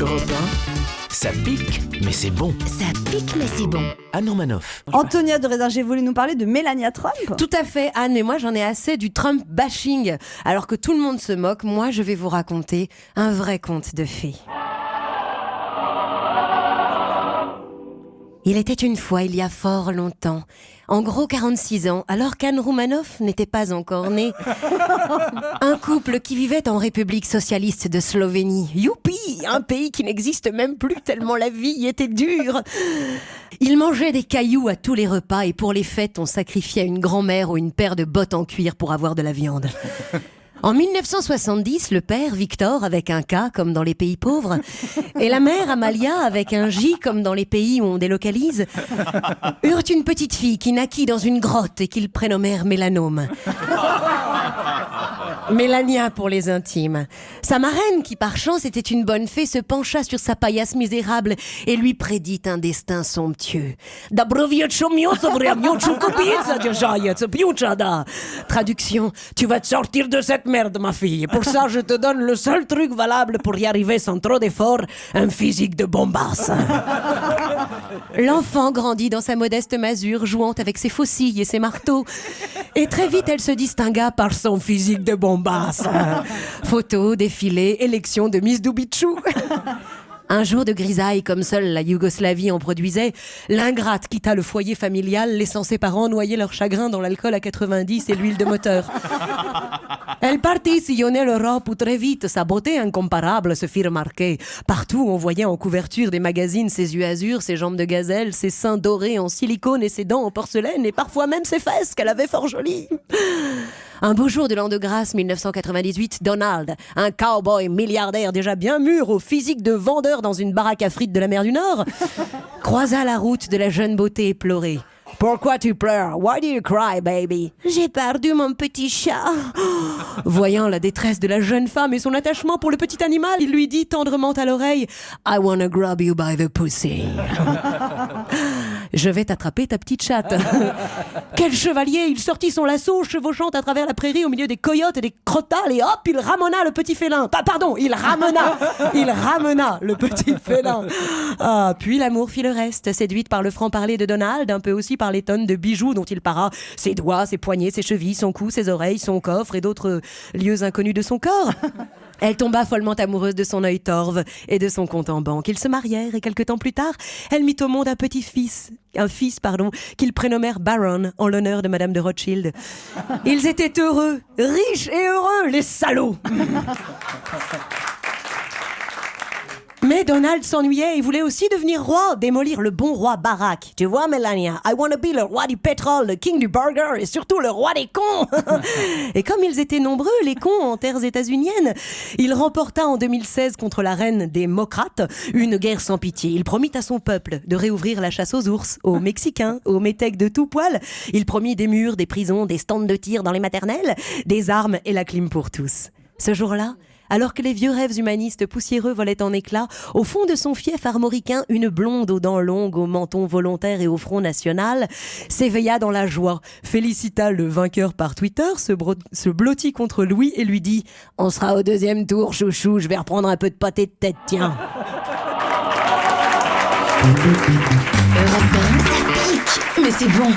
Europe 1, ça pique, mais c'est bon. Ça pique, mais c'est bon. Anne Romanoff. Antonia de Réserger voulait nous parler de Melania Trump. Tout à fait, Anne, mais moi j'en ai assez du Trump bashing. Alors que tout le monde se moque, moi je vais vous raconter un vrai conte de fées. Il était une fois, il y a fort longtemps, en gros 46 ans, alors qu'Anne Romanoff n'était pas encore née, un couple qui vivait en République socialiste de Slovénie. Youpi, un pays qui n'existe même plus tellement la vie était dure. Ils mangeaient des cailloux à tous les repas et pour les fêtes, on sacrifiait une grand-mère ou une paire de bottes en cuir pour avoir de la viande. En 1970, le père, Victor, avec un K comme dans les pays pauvres, et la mère, Amalia, avec un J comme dans les pays où on délocalise, eurent une petite fille qui naquit dans une grotte et qu'ils prénommèrent Mélanome. Mélania pour les intimes. Sa marraine, qui par chance était une bonne fée, se pencha sur sa paillasse misérable et lui prédit un destin somptueux. Traduction, tu vas te sortir de cette merde, ma fille. Pour ça, je te donne le seul truc valable pour y arriver sans trop d'efforts, un physique de bombasse. L'enfant grandit dans sa modeste masure, jouant avec ses faucilles et ses marteaux. Et très vite, elle se distingua par son physique de bombasse. Photos, défilés, élection de Miss Dubichou. Un jour de grisaille, comme seule la Yougoslavie en produisait, l'ingrate quitta le foyer familial, laissant ses parents noyer leur chagrin dans l'alcool à 90 et l'huile de moteur. Elle partit sillonner l'Europe où très vite sa beauté incomparable se fit remarquer. Partout on voyait en couverture des magazines ses yeux azur, ses jambes de gazelle, ses seins dorés en silicone et ses dents en porcelaine et parfois même ses fesses qu'elle avait fort jolies. Un beau jour de l'an de grâce 1998, Donald, un cow-boy milliardaire déjà bien mûr au physique de vendeur dans une baraque à frites de la mer du Nord, croisa la route de la jeune beauté éplorée. « Pourquoi tu pleures? Why do you cry, baby? »« J'ai perdu mon petit chat. » Voyant la détresse de la jeune femme et son attachement pour le petit animal, il lui dit tendrement à l'oreille « I wanna grab you by the pussy. » Je vais t'attraper ta petite chatte. Quel chevalier! Il sortit son lasso, chevauchant à travers la prairie au milieu des coyotes et des crotales et hop, il ramena le petit félin. Pardon, il ramena le petit félin. Ah, puis l'amour fit le reste, séduite par le franc-parler de Donald, un peu aussi par les tonnes de bijoux dont il para, ses doigts, ses poignets, ses chevilles, son cou, ses oreilles, son coffre et d'autres lieux inconnus de son corps. Elle tomba follement amoureuse de son œil torve et de son compte en banque. Ils se marièrent et quelque temps plus tard, elle mit au monde un fils qu'ils prénommèrent Baron en l'honneur de Madame de Rothschild. Ils étaient heureux, riches et heureux, les salauds. Mais Donald s'ennuyait et voulait aussi devenir roi, démolir le bon roi Barack. Tu vois, Melania, I wanna be le roi du pétrole, le king du burger et surtout le roi des cons. Et comme ils étaient nombreux, les cons en terres états-uniennes, il remporta en 2016 contre la reine des Mocrates une guerre sans pitié. Il promit à son peuple de réouvrir la chasse aux ours, aux Mexicains, aux métèques de tout poil. Il promit des murs, des prisons, des stands de tir dans les maternelles, des armes et la clim pour tous. Ce jour-là, alors que les vieux rêves humanistes poussiéreux volaient en éclats, au fond de son fief armoricain, une blonde aux dents longues, au menton volontaire et au front national, s'éveilla dans la joie, félicita le vainqueur par Twitter, se blottit contre Louis et lui dit « On sera au deuxième tour, chouchou, je vais reprendre un peu de pâté de tête, tiens. » Europe 1, ça pique, mais c'est bon.